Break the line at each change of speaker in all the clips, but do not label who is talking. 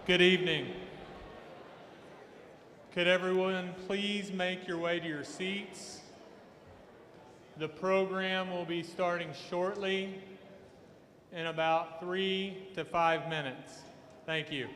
Good evening. Could everyone please make your way to your seats? The program will be starting shortly in about 3 to 5 minutes. Thank you.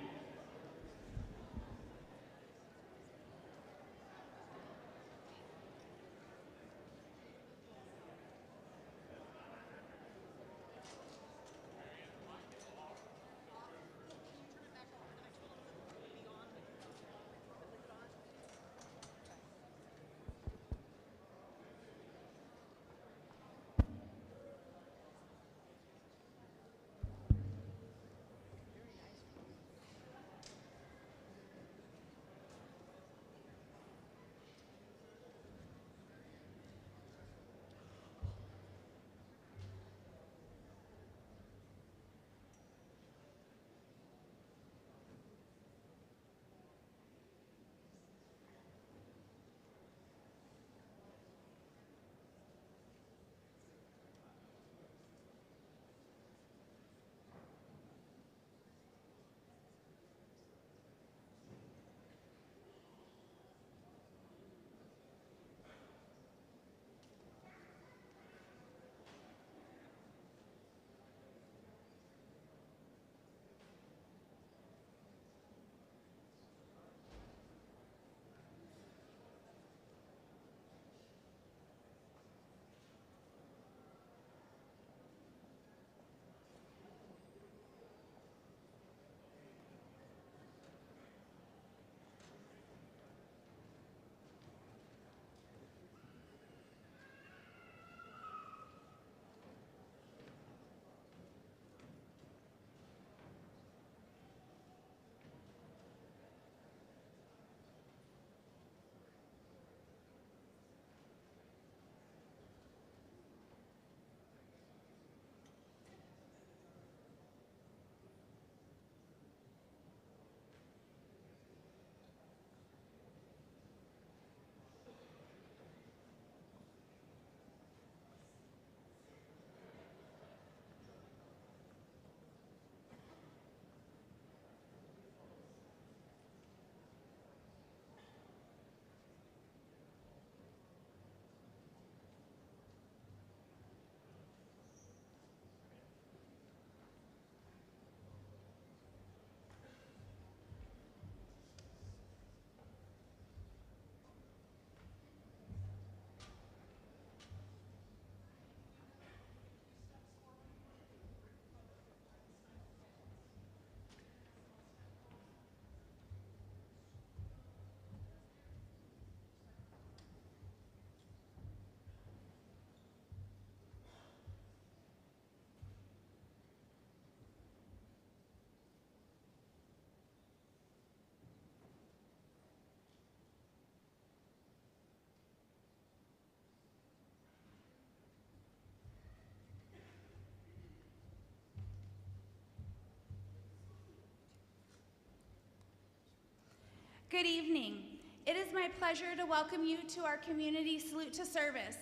Good evening. It is my pleasure to welcome you to our community salute to service.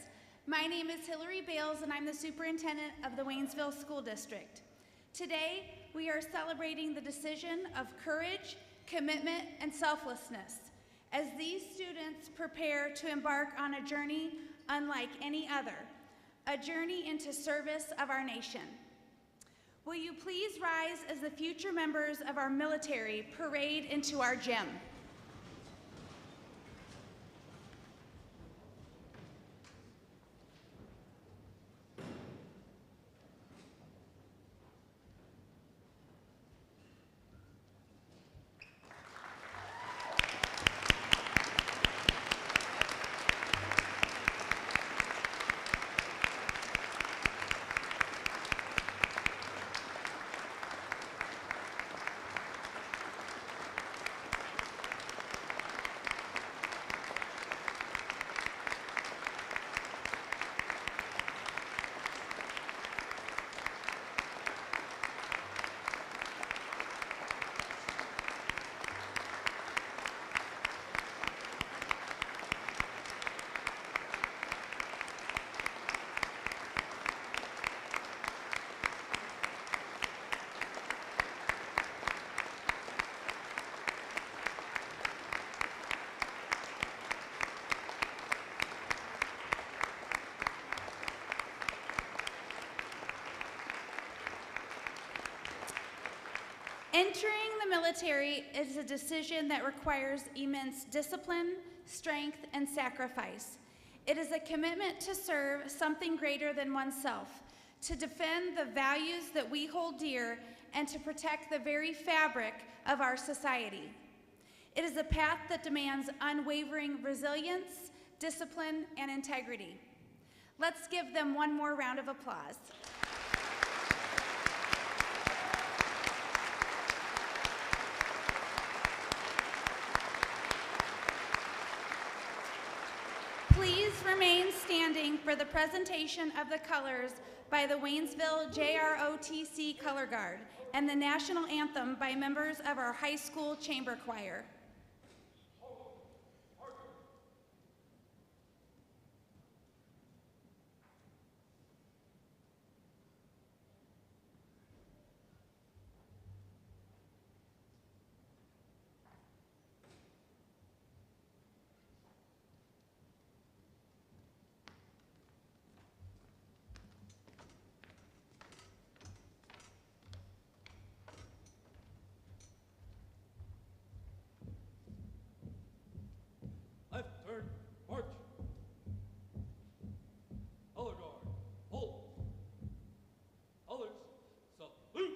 My name is Hillary Bales and I'm the superintendent of the Waynesville School District. Today, we are celebrating the decision of courage, commitment, and selflessness as these students prepare to embark on a journey unlike any other, a journey into service of our nation. Will you please rise as the future members of our military parade into our gym? Entering the military is a decision that requires immense discipline, strength, and sacrifice. It is a commitment to serve something greater than oneself, to defend the values that we hold dear, and to protect the very fabric of our society. It is a path that demands unwavering resilience, discipline, and integrity. Let's give them one more round of applause. Please remain standing for the presentation of the colors by the Waynesville ROTC Color Guard and the national anthem by members of our high school chamber choir.
Left turn, march. Color guard, hold. Colors, salute.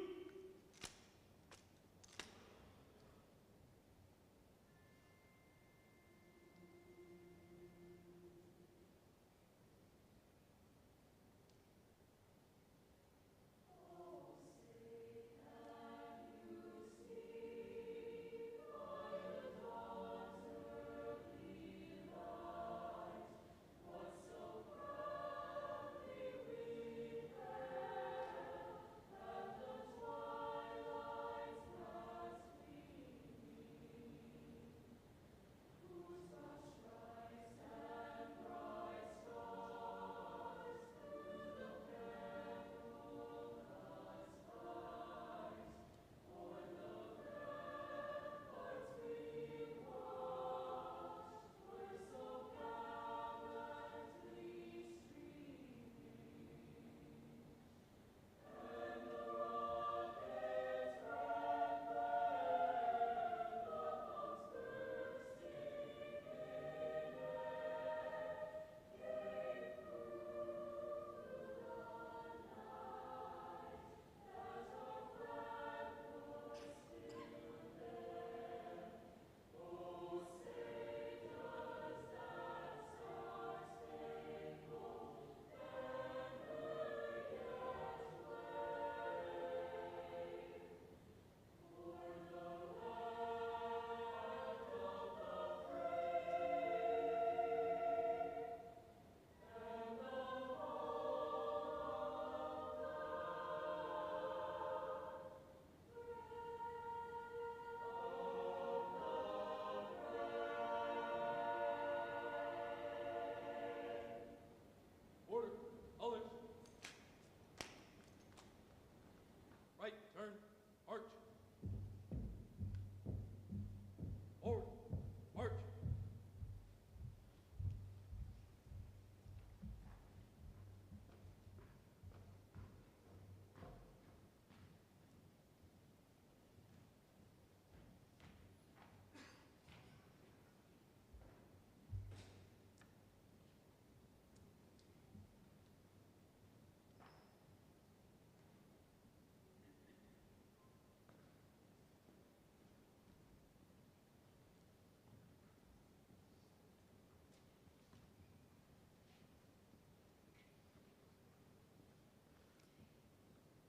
Order, colors. Right turn, march. Forward, march.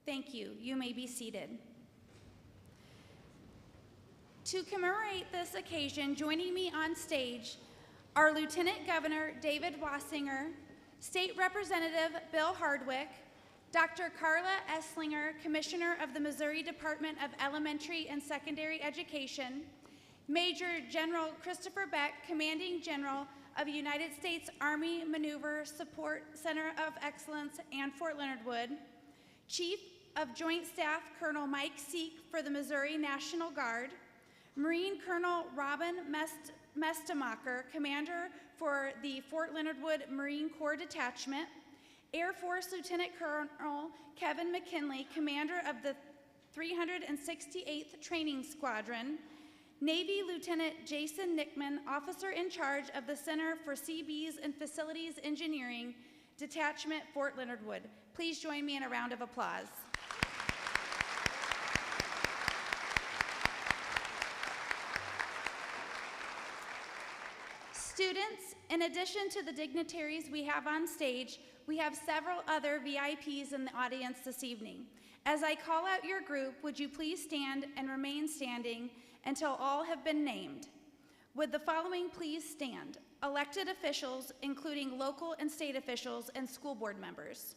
Thank you. You may be seated. To commemorate this occasion, joining me on stage are Lieutenant Governor David Wassinger, State Representative Bill Hardwick, Dr. Carla Esslinger, Commissioner of the Missouri Department of Elementary and Secondary Education, Major General Christopher Beck, Commanding General of United States Army Maneuver Support Center of Excellence and Fort Leonard Wood, Chief of Joint Staff Colonel Mike Seek for the Missouri National Guard, Marine Colonel Robin Mestemacher, Commander for the Fort Leonard Wood Marine Corps Detachment, Air Force Lieutenant Colonel Kevin McKinley, Commander of the 368th Training Squadron, Navy Lieutenant Jason Nickman, Officer in charge of the Center for Seabees and Facilities Engineering, Detachment Fort Leonard Wood. Please join me in a round of applause. Students, in addition to the dignitaries we have on stage, we have several other VIPs in the audience this evening. As I call out your group, would you please stand and remain standing until all have been named? Would the following please stand? Elected officials, including local and state officials and school board members.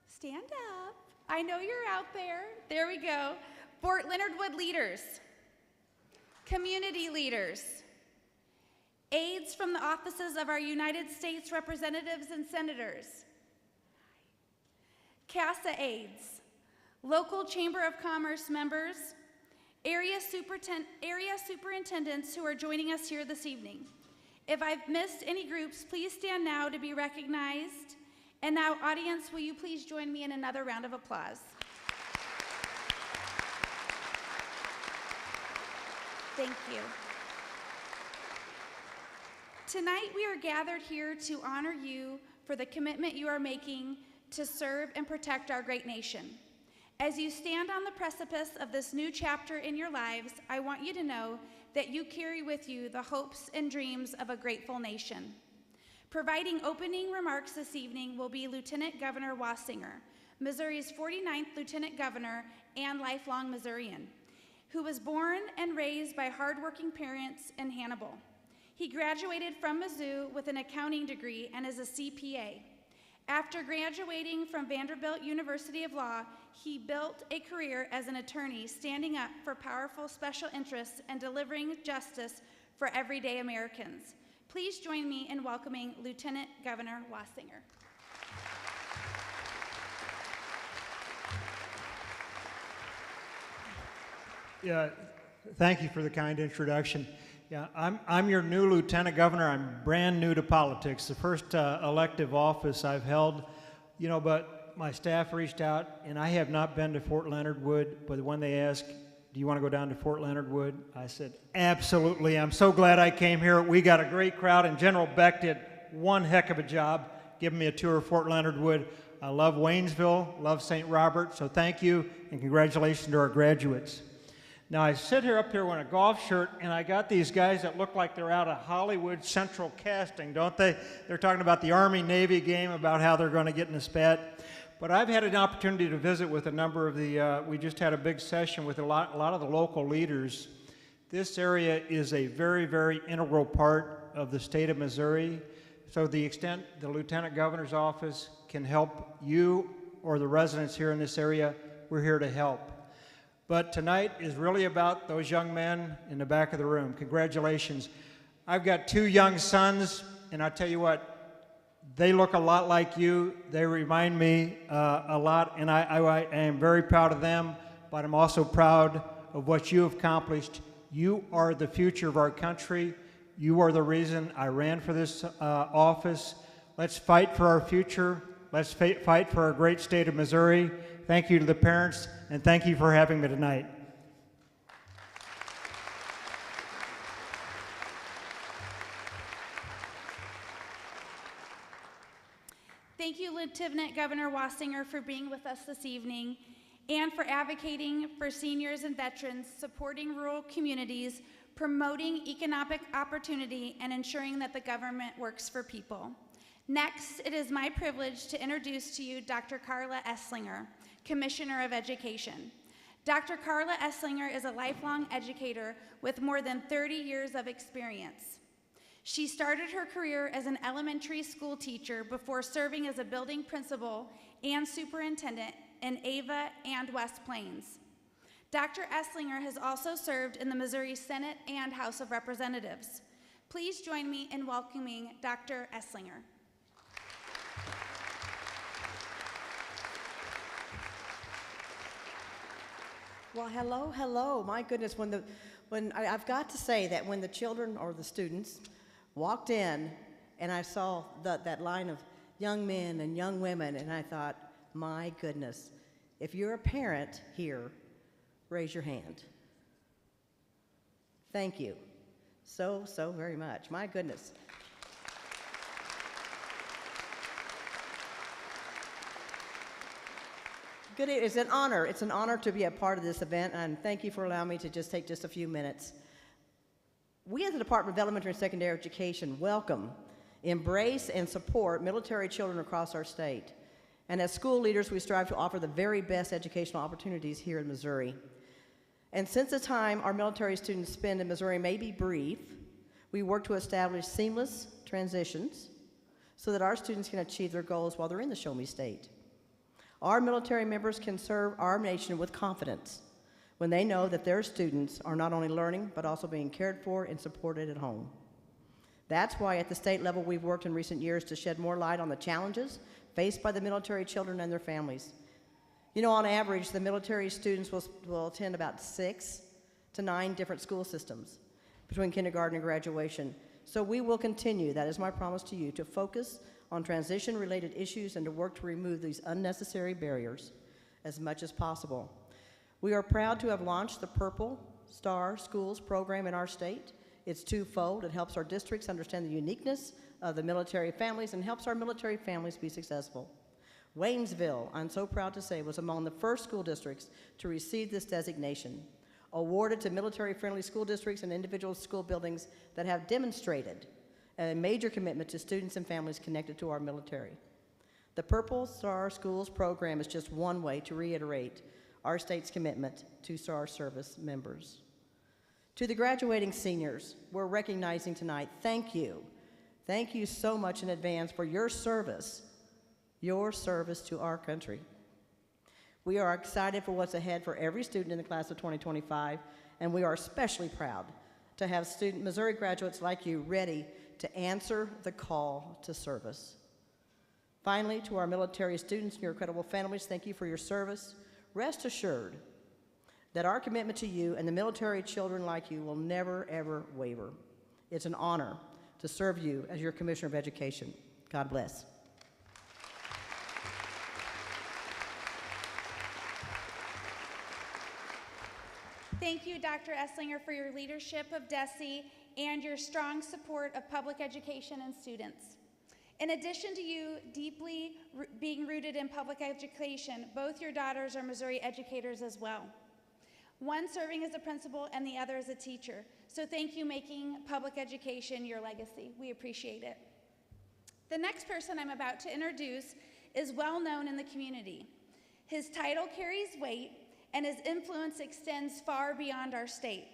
Stand up. I know you're out there. There we go. Fort Leonard Wood leaders, community leaders, aides from the offices of our United States representatives and senators, CASA aides, local Chamber of Commerce members, area superintendents who are joining us here this evening. If I've missed any groups, please stand now to be recognized. And now, audience, will you please join me in another round of applause? Thank you. Tonight, we are gathered here to honor you for the commitment you are making to serve and protect our great nation. As you stand on the precipice of this new chapter in your lives, I want you to know that you carry with you the hopes and dreams of a grateful nation. Providing opening remarks this evening will be Lieutenant Governor Wassinger, Missouri's 49th Lieutenant Governor and lifelong Missourian, who was born and raised by hardworking parents in Hannibal. He graduated from Mizzou with an accounting degree and is a CPA. After graduating from Vanderbilt University of Law, he built a career as an attorney, standing up for powerful special interests and delivering justice for everyday Americans. Please join me in welcoming Lieutenant Governor Wassinger.
Yeah, thank you for the kind introduction. Yeah, I'm your new Lieutenant Governor. I'm brand new to politics, the first elective office I've held, but my staff reached out, and I have not been to Fort Leonard Wood, but when they asked, do you want to go down to Fort Leonard Wood? I said, absolutely. I'm so glad I came here. We got a great crowd, and General Beck did one heck of a job giving me a tour of Fort Leonard Wood. I love Waynesville, love St. Robert, so thank you, and congratulations to our graduates. Now, I sit here up here wearing a golf shirt, and I got these guys that look like they're out of Hollywood Central Casting, don't they? They're talking about the Army-Navy game, about how they're going to get in a spat. But I've had an opportunity to visit with a number of we just had a big session with a lot of the local leaders. This area is a very, very integral part of the state of Missouri. So the extent the Lieutenant Governor's office can help you or the residents here in this area, we're here to help. But tonight is really about those young men in the back of the room. Congratulations. I've got two young sons, and I tell you what, they look a lot like you. They remind me a lot, and I am very proud of them, but I'm also proud of what you have accomplished. You are the future of our country. You are the reason I ran for this office. Let's fight for our future. Let's fight for our great state of Missouri. Thank you to the parents, and thank you for having me tonight.
Thank you, Lieutenant Governor Wassinger, for being with us this evening and for advocating for seniors and veterans, supporting rural communities, promoting economic opportunity, and ensuring that the government works for people. Next, it is my privilege to introduce to you Dr. Carla Esslinger, Commissioner of Education. Dr. Carla Esslinger is a lifelong educator with more than 30 years of experience. She started her career as an elementary school teacher before serving as a building principal and superintendent in Ava and West Plains. Dr. Esslinger has also served in the Missouri Senate and House of Representatives. Please join me in welcoming Dr. Esslinger.
Well, hello, hello. My goodness, I've got to say that when the children or the students walked in and I saw that line of young men and young women, and I thought, my goodness, If you're a parent here, raise your hand. Thank you so very much. My goodness. Good, it's an honor. It's an honor to be a part of this event, and thank you for allowing me to just take just a few minutes. We at the Department of Elementary and Secondary Education welcome, embrace, and support military children across our state. And as school leaders, we strive to offer the very best educational opportunities here in Missouri. And since the time our military students spend in Missouri may be brief, we work to establish seamless transitions so that our students can achieve their goals while they're in the Show Me State. Our military members can serve our nation with confidence when they know that their students are not only learning, but also being cared for and supported at home. That's why at the state level we've worked in recent years to shed more light on the challenges faced by the military children and their families. You know, on average, the military students will attend about 6 to 9 different school systems between kindergarten and graduation. So we will continue, that is my promise to you, to focus on transition-related issues and to work to remove these unnecessary barriers as much as possible. We are proud to have launched the Purple Star Schools program in our state. It's twofold. It helps our districts understand the uniqueness of the military families and helps our military families be successful. Waynesville, I'm so proud to say, was among the first school districts to receive this designation, awarded to military-friendly school districts and individual school buildings that have demonstrated a major commitment to students and families connected to our military. The Purple Star Schools program is just one way to reiterate our state's commitment to STAR service members. To the graduating seniors we're recognizing tonight, thank you. Thank you so much in advance for your service to our country. We are excited for what's ahead for every student in the class of 2025, and we are especially proud to have Missouri graduates like you ready to answer the call to service. Finally, to our military students and your incredible families, thank you for your service. Rest assured that our commitment to you and the military children like you will never, ever waver. It's an honor to serve you as your Commissioner of Education. God bless.
Thank you, Dr. Esslinger, for your leadership of DESE and your strong support of public education and students. In addition to you deeply being rooted in public education, both your daughters are Missouri educators as well. One serving as a principal and the other as a teacher. So thank you making public education your legacy. We appreciate it. The next person I'm about to introduce is well known in the community. His title carries weight and his influence extends far beyond our state.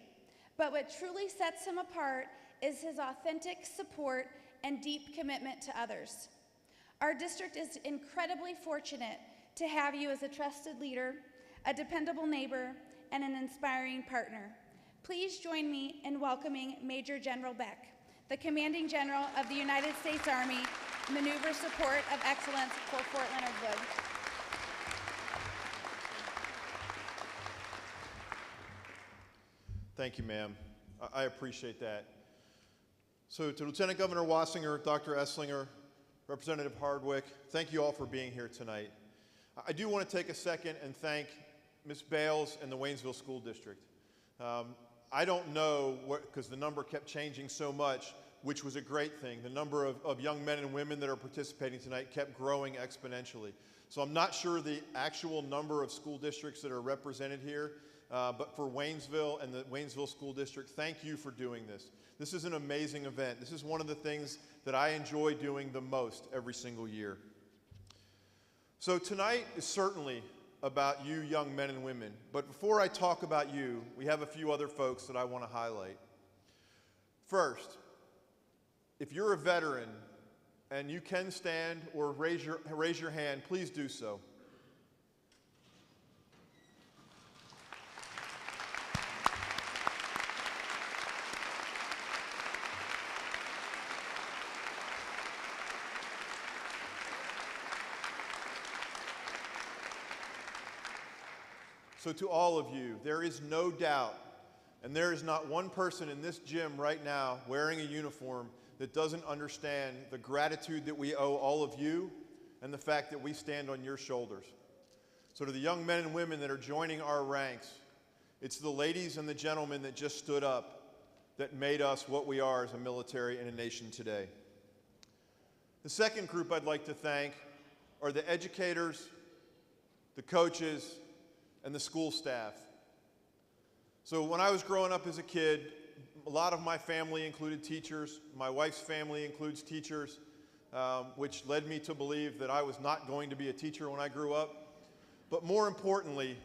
But what truly sets him apart is his authentic support and deep commitment to others. Our district is incredibly fortunate to have you as a trusted leader, a dependable neighbor, and an inspiring partner. Please join me in welcoming Major General Beck, the Commanding General of the United States Army, Maneuver Support of Excellence for Fort Leonard Wood.
Thank you, ma'am. I appreciate that. So to Lieutenant Governor Wassinger, Dr. Esslinger, Representative Hardwick, thank you all for being here tonight. I do want to take a second and thank Ms. Bales and the Waynesville School District. I don't know, because the number kept changing so much, which was a great thing. The number of young men and women that are participating tonight kept growing exponentially. So I'm not sure the actual number of school districts that are represented here, but for Waynesville and the Waynesville School District, thank you for doing this. This is an amazing event. This is one of the things that I enjoy doing the most every single year. So tonight is certainly about you young men and women, but before I talk about you, we have a few other folks that I want to highlight. First, if you're a veteran and you can stand or raise your hand, please do so. So to all of you, there is no doubt, and there is not one person in this gym right now wearing a uniform that doesn't understand the gratitude that we owe all of you and the fact that we stand on your shoulders. So to the young men and women that are joining our ranks, it's the ladies and the gentlemen that just stood up that made us what we are as a military and a nation today. The second group I'd like to thank are the educators, the coaches, and the school staff. So when I was growing up as a kid, a lot of my family included teachers. My wife's family includes teachers, which led me to believe that I was not going to be a teacher when I grew up. But more importantly,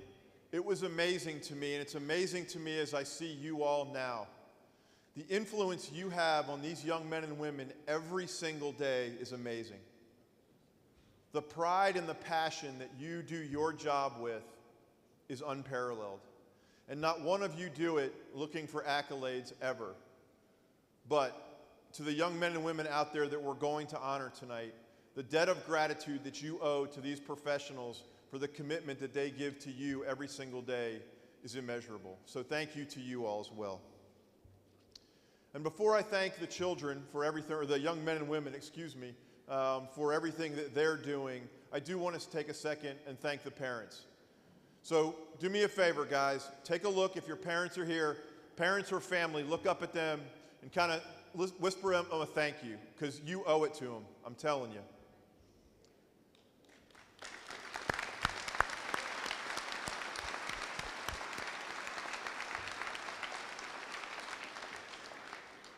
it was amazing to me, and it's amazing to me as I see you all now. The influence you have on these young men and women every single day is amazing. The pride and the passion that you do your job with is unparalleled. And not one of you do it looking for accolades ever. But to the young men and women out there that we're going to honor tonight, the debt of gratitude that you owe to these professionals for the commitment that they give to you every single day is immeasurable. So thank you to you all as well. And before I thank the children for everything, or the young men and women, for everything that they're doing, I do want us to take a second and thank the parents. So do me a favor, guys. Take a look. If your parents are here, parents or family, look up at them and kind of whisper them a thank you, because you owe it to them. I'm telling you.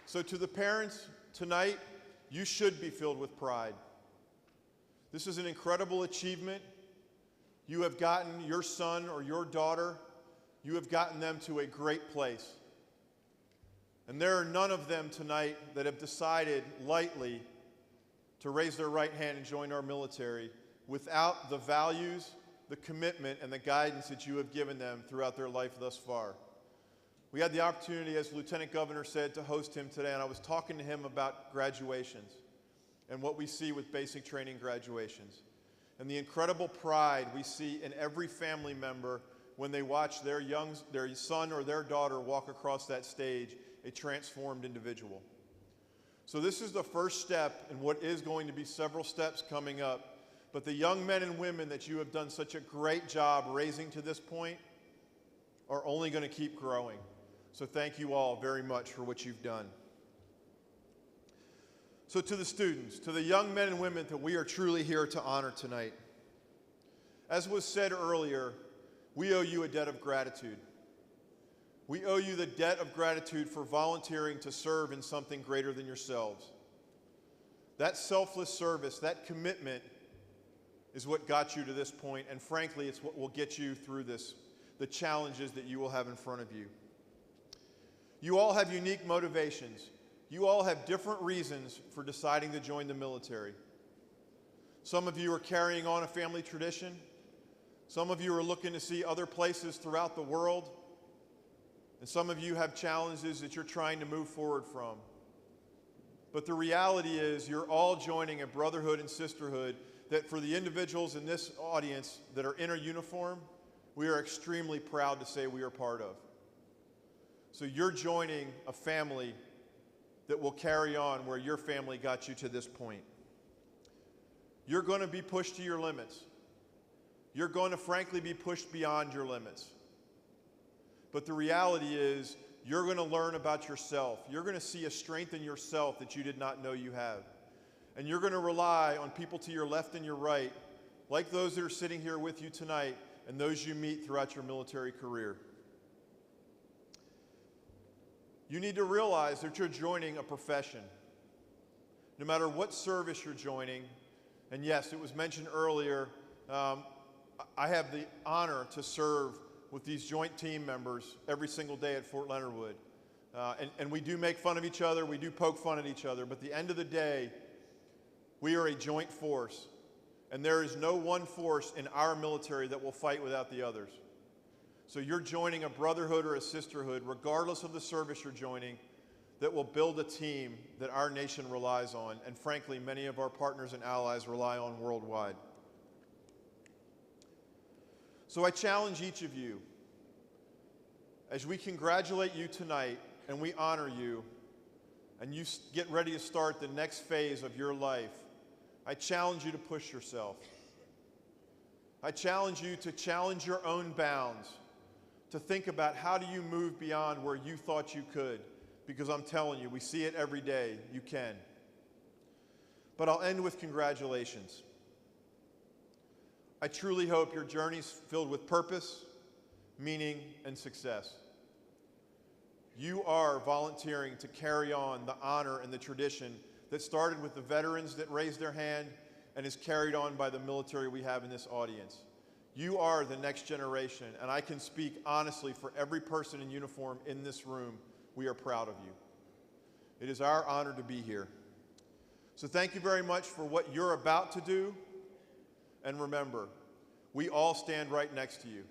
So to the parents tonight, you should be filled with pride. This is an incredible achievement. You have gotten your son or your daughter, you have gotten them to a great place. And there are none of them tonight that have decided lightly to raise their right hand and join our military without the values, the commitment, and the guidance that you have given them throughout their life thus far. We had the opportunity, as Lieutenant Governor said, to host him today, and I was talking to him about graduations and what we see with basic training graduations, and the incredible pride we see in every family member when they watch their son or their daughter walk across that stage, a transformed individual. So this is the first step in what is going to be several steps coming up, but the young men and women that you have done such a great job raising to this point are only going to keep growing. So thank you all very much for what you've done. So to the students, to the young men and women that we are truly here to honor tonight, as was said earlier, we owe you a debt of gratitude. We owe you the debt of gratitude for volunteering to serve in something greater than yourselves. That selfless service, that commitment is what got you to this point, and frankly, it's what will get you through this, the challenges that you will have in front of you. You all have unique motivations. You all have different reasons for deciding to join the military. Some of you are carrying on a family tradition. Some of you are looking to see other places throughout the world. And some of you have challenges that you're trying to move forward from. But the reality is you're all joining a brotherhood and sisterhood that for the individuals in this audience that are in a uniform, we are extremely proud to say we are part of. So you're joining a family that will carry on where your family got you to this point. You're going to be pushed to your limits. You're going to frankly be pushed beyond your limits. But the reality is you're going to learn about yourself. You're going to see a strength in yourself that you did not know you have. And you're going to rely on people to your left and your right, like those that are sitting here with you tonight and those you meet throughout your military career. You need to realize that you're joining a profession. No matter what service you're joining, and yes, it was mentioned earlier, I have the honor to serve with these joint team members every single day at Fort Leonard Wood. And we do make fun of each other, we do poke fun at each other, but at the end of the day, we are a joint force. And there is no one force in our military that will fight without the others. So you're joining a brotherhood or a sisterhood, regardless of the service you're joining, that will build a team that our nation relies on, and frankly, many of our partners and allies rely on worldwide. So I challenge each of you, as we congratulate you tonight and we honor you, and you get ready to start the next phase of your life, I challenge you to push yourself. I challenge you to challenge your own bounds, to think about how do you move beyond where you thought you could, because I'm telling you, we see it every day, you can. But I'll end with congratulations. I truly hope your journey's filled with purpose, meaning, and success. You are volunteering to carry on the honor and the tradition that started with the veterans that raised their hand and is carried on by the military we have in this audience. You are the next generation, and I can speak honestly for every person in uniform in this room. We are proud of you. It is our honor to be here. So thank you very much for what you're about to do. And remember, we all stand right next to you.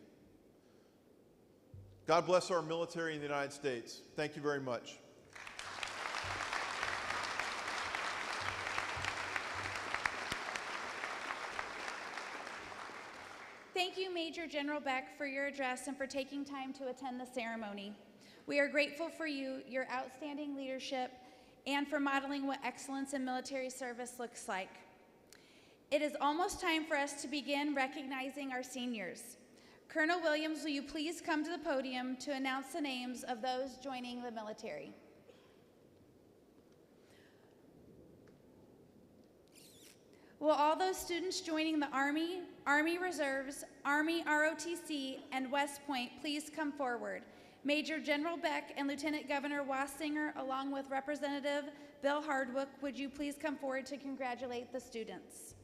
God bless our military in the United States. Thank you very much.
Thank you, Major General Beck, for your address and for taking time to attend the ceremony. We are grateful for you, your outstanding leadership, and for modeling what excellence in military service looks like. It is almost time for us to begin recognizing our seniors. Colonel Williams, will you please come to the podium to announce the names of those joining the military? Will all those students joining the Army, Army Reserves, Army ROTC, and West Point please come forward? Major General Beck and Lieutenant Governor Wassinger, along with Representative Bill Hardwick, would you please come forward to congratulate the students?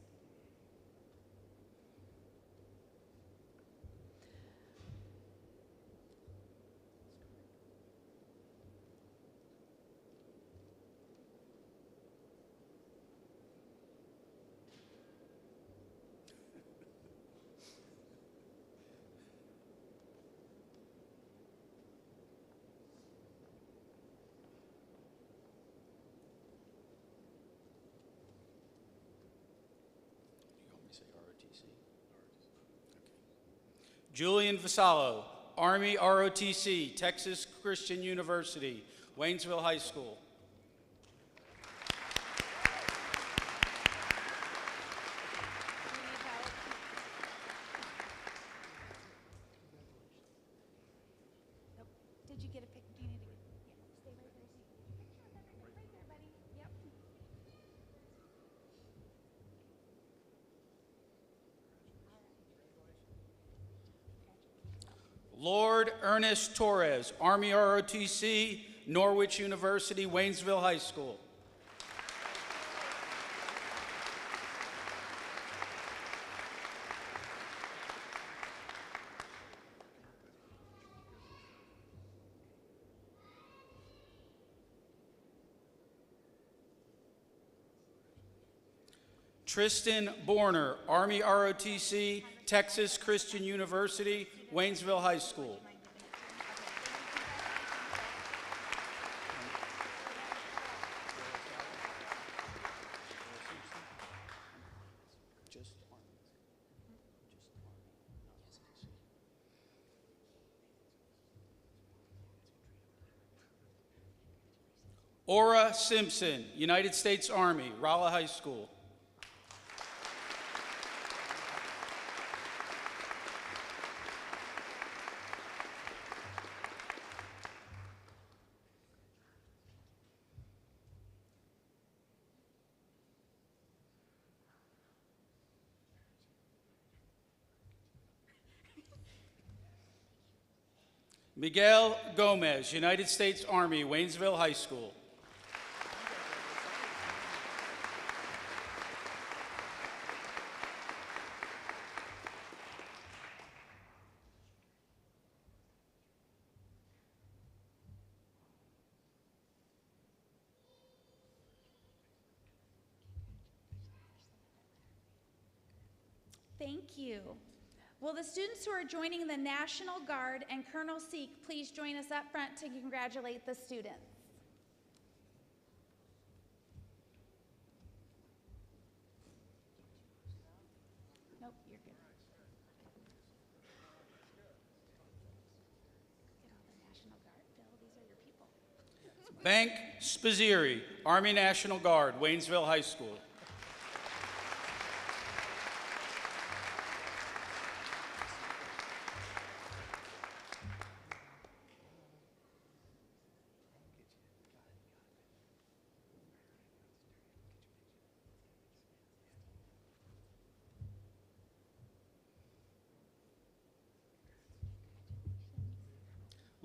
Julian Vasallo, Army ROTC, Texas Christian University, Waynesville High School.
Did you get a picture? Do you need to stay right there? So you can get a picture of them right there, buddy. Yep.
Lord Ernest Torres, Army ROTC, Norwich University, Waynesville High School. Tristan Borner, Army ROTC, Texas Christian University, Waynesville High School. Aura Simpson, United States Army, Rolla High School. Miguel Gomez, United States Army, Waynesville High School.
Thank you. Will the students who are joining the National Guard and Colonel Seek please join us up front to congratulate the students? Nope, you're good. Get all the National Guard, Bill, these are your people.
Bank Spaziri, Army National Guard, Waynesville High School.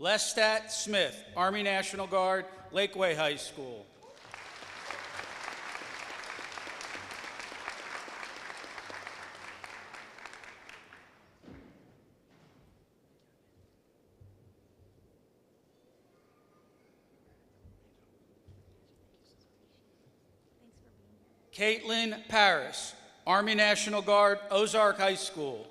Lestat Smith, Army National Guard, Lakeway High School. Caitlin Paris, Army National Guard, Ozark High School.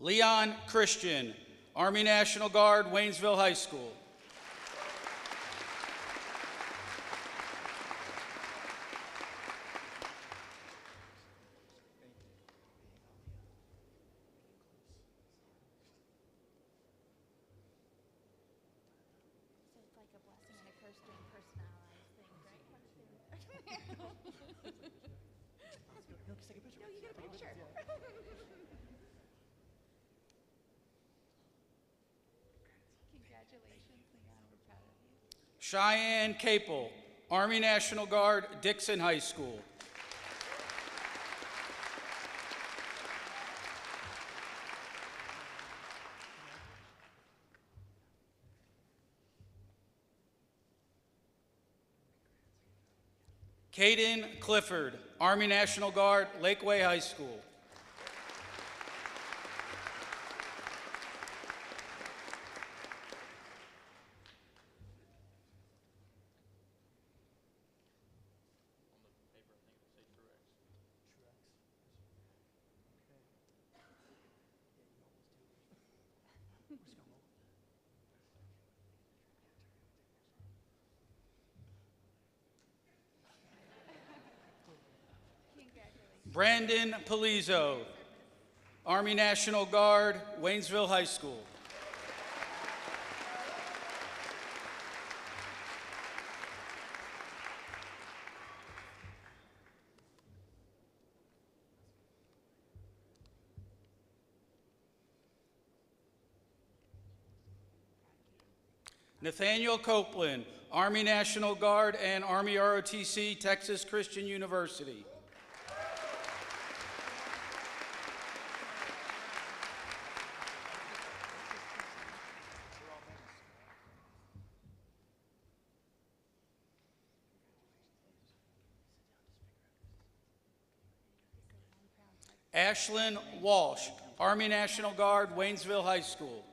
Leon Christian, Army National Guard, Waynesville High School.
So it's like a blessing and a curse doing personalized things, right? No, you get a picture. Congratulations, Leon. We're proud of you.
Cheyenne Capel, Army National Guard, Dixon High School. Caden Clifford, Army National Guard, Lakeway High School. Brandon Polizzo, Army National Guard, Waynesville High School. Nathaniel Copeland, Army National Guard and Army ROTC, Texas Christian University. Ashlyn Walsh, Army National Guard, Waynesville High School.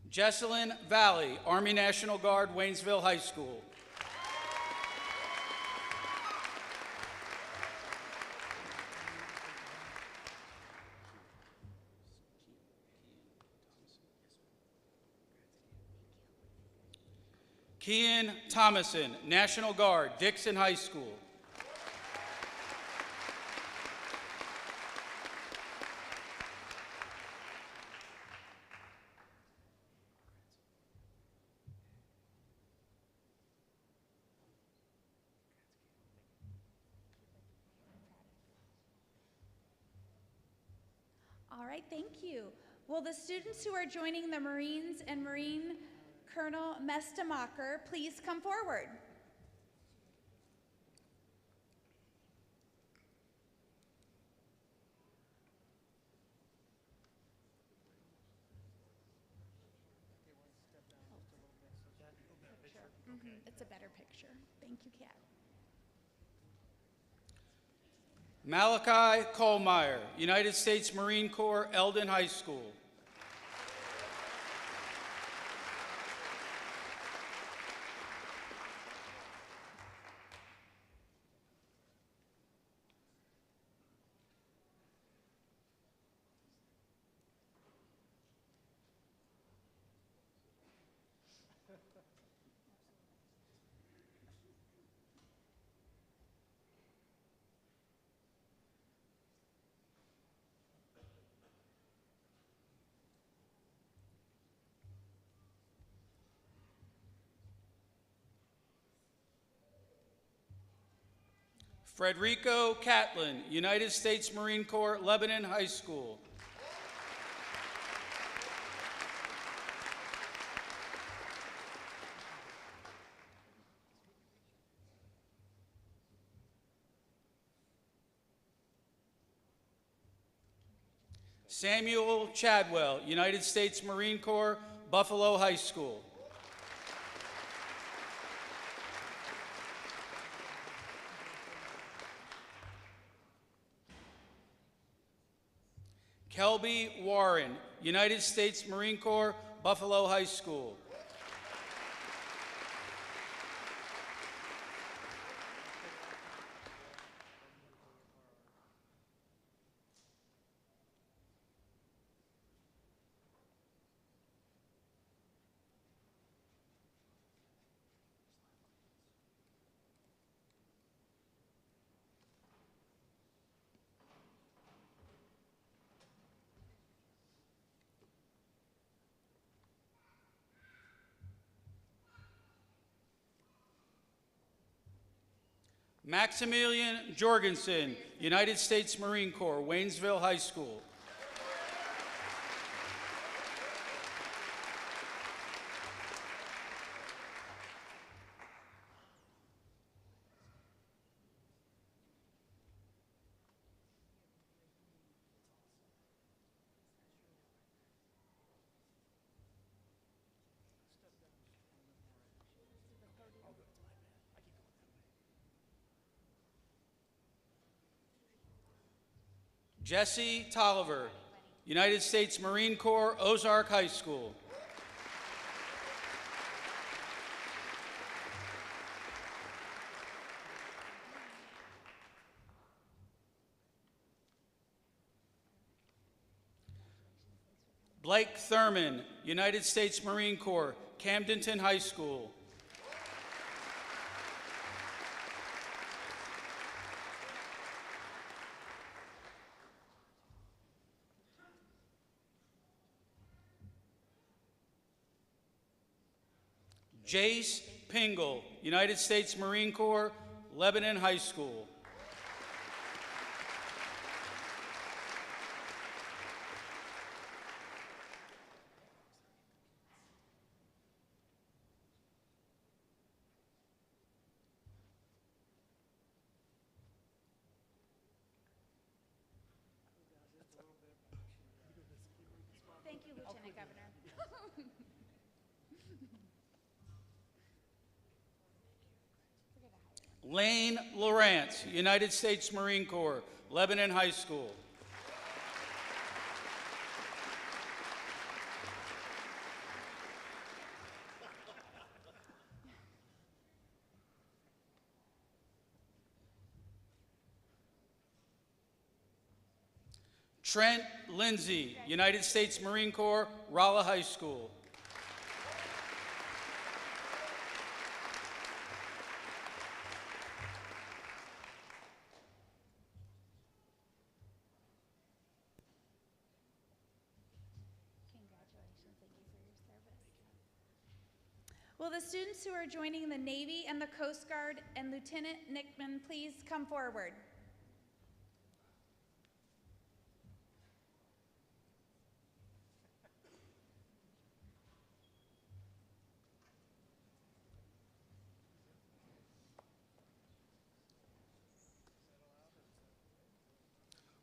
Jesselyn Valley, Army National Guard, Waynesville High School. Kian Thomason, National Guard, Dixon High School.
All right, thank you. Will the students who are joining the Marines and Marine Colonel Mestemacher please come forward? It's a better picture. Thank you, Kat.
Malachi Kohlmeyer, United States Marine Corps, Eldon High School. Frederico Catlin, United States Marine Corps, Lebanon High School. Samuel Chadwell, United States Marine Corps, Buffalo High School. Kelby Warren, United States Marine Corps, Buffalo High School. Maximilian Jorgensen, United States Marine Corps, Waynesville High School. Jesse Tolliver, United States Marine Corps, Ozark High School. Blake Thurman, United States Marine Corps, Camdenton High School. Jace Pingle, United States Marine Corps, Lebanon High School.
Thank you, Lieutenant Governor.
Lane Lawrence, United States Marine Corps, Lebanon High School. Trent Lindsay, United States Marine Corps, Rolla High School.
Congratulations, thank you for your service. Will the students who are joining the Navy and the Coast Guard and Lieutenant Nickman please come forward?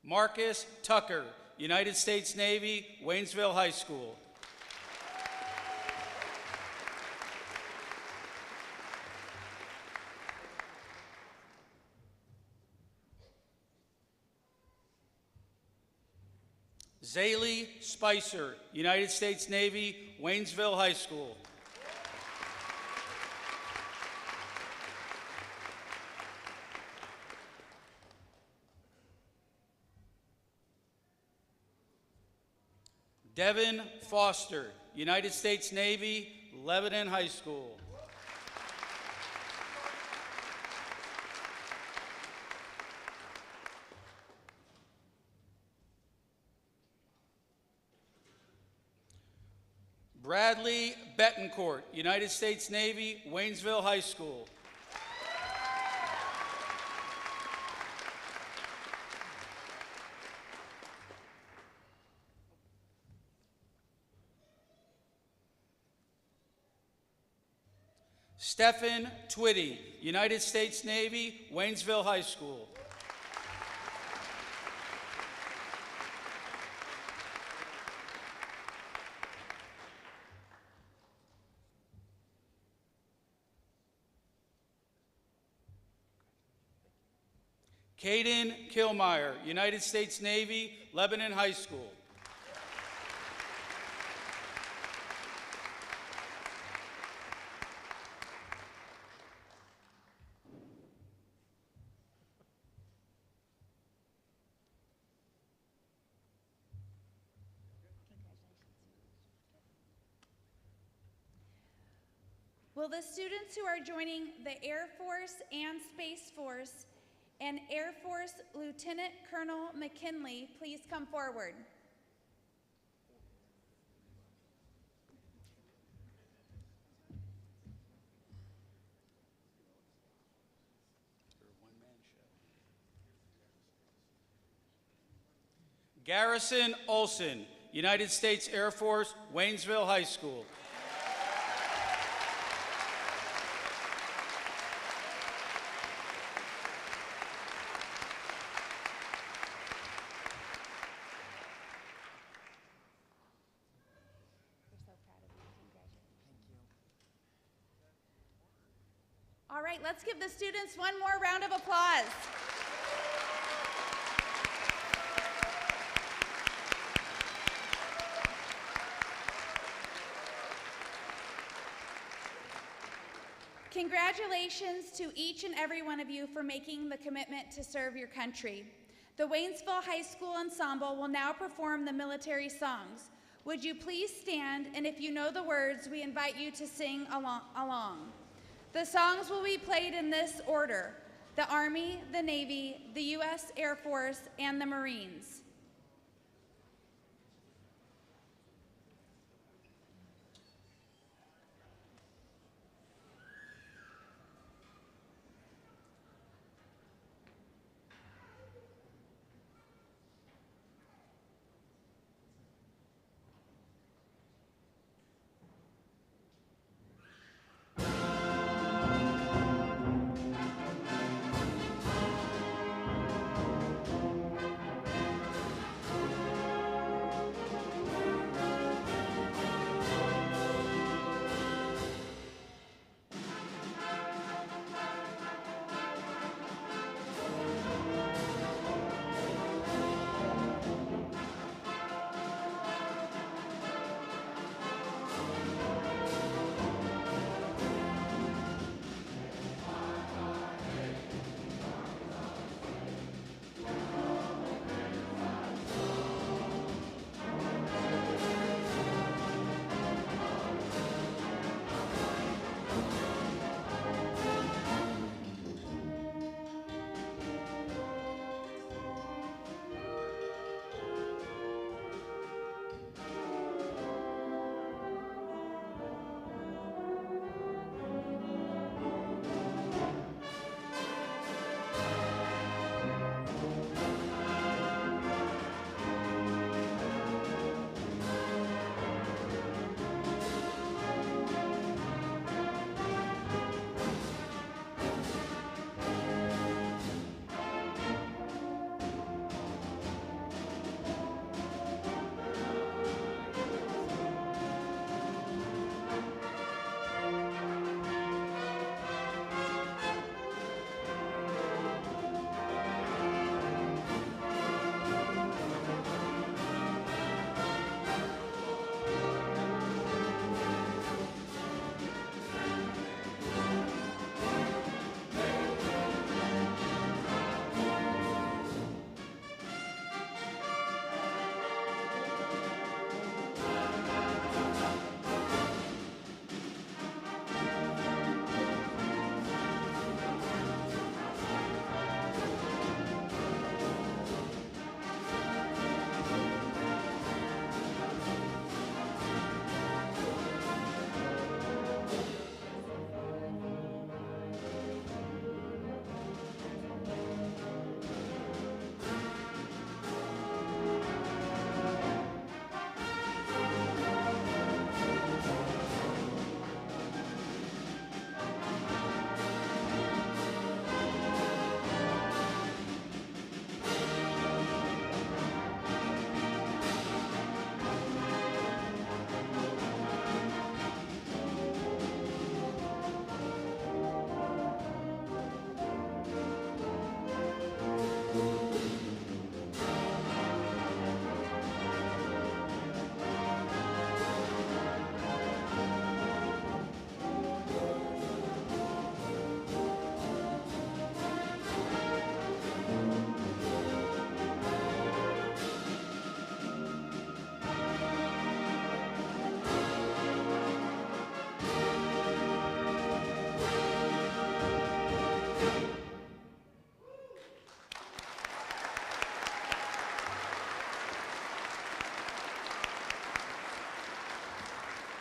Marcus Tucker, United States Navy, Waynesville High School. Zaylee Spicer, United States Navy, Waynesville High School. Devin Foster, United States Navy, Lebanon High School. Bradley Betancourt, United States Navy, Waynesville High School. Stephen Twitty, United States Navy, Waynesville High School. Caden Kilmeyer, United States Navy, Lebanon High School.
Will the students who are joining the Air Force and Space Force and Air Force Lieutenant Colonel McKinley please come forward?
Garrison Olson, United States Air Force, Waynesville High School.
All right, let's give the students one more round of applause. Congratulations to each and every one of you for making the commitment to serve your country. The Waynesville High School Ensemble will now perform the military songs. Would you please stand, and if you know the words, we invite you to sing along. The songs will be played in this order: the Army, the Navy, the U.S. Air Force, and the Marines.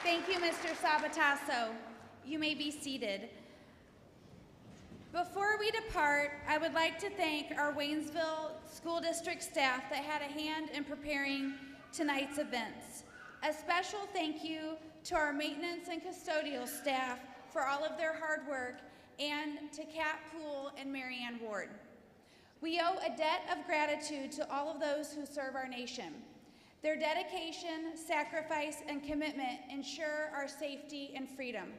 Thank you, Mr. Sabatasso. You may be seated. Before we depart, I would like to thank our Waynesville School District staff that had a hand in preparing tonight's events. A special thank you to our maintenance and custodial staff for all of their hard work, and to Kat Poole and Marianne Ward. We owe a debt of gratitude to all of those who serve our nation. Their dedication, sacrifice, and commitment ensure our safety and freedom.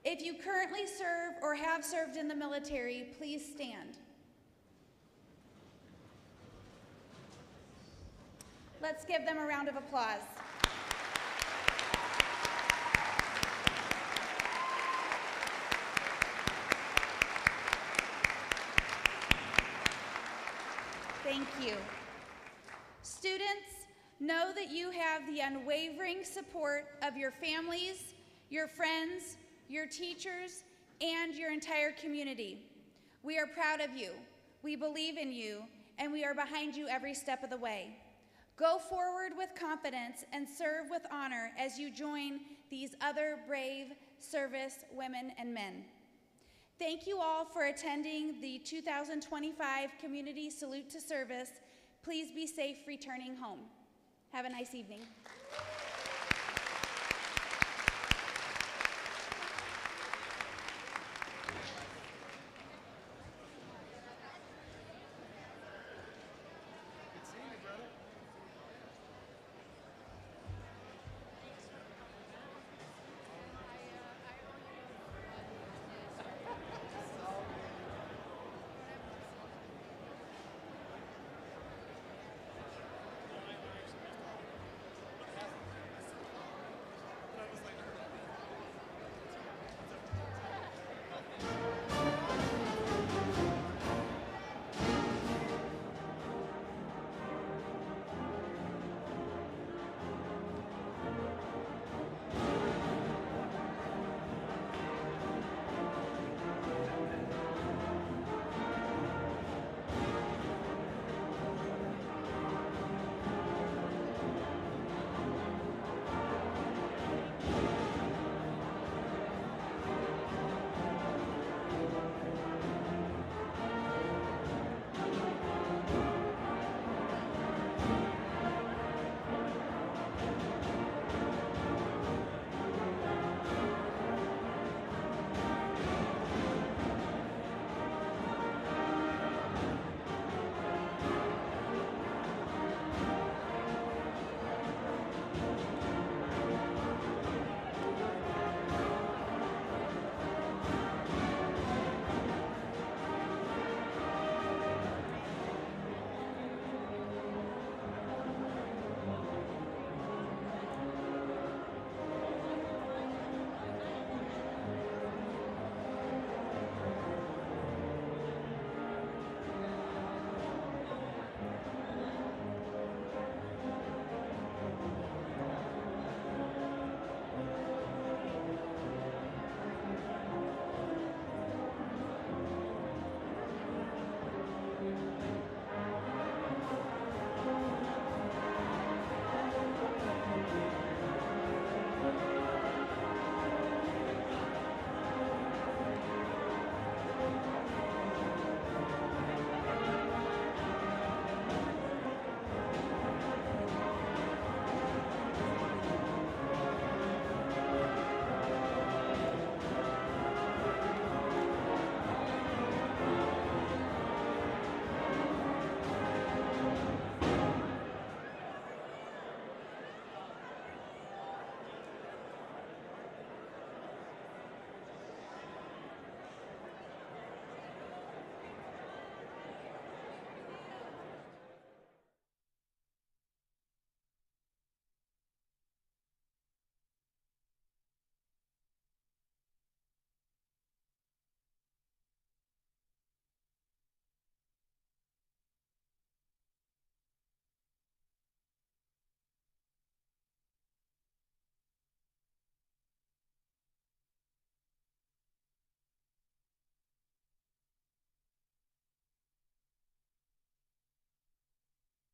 If you currently serve or have served in the military, please stand. Let's give them a round of applause. Thank you. Students, know that you have the unwavering support of your families, your friends, your teachers, and your entire community. We are proud of you, we believe in you, and we are behind you every step of the way. Go forward with confidence and serve with honor as you join these other brave service women and men. Thank you all for attending the 2025 Community Salute to Service. Please be safe returning home. Have a nice evening.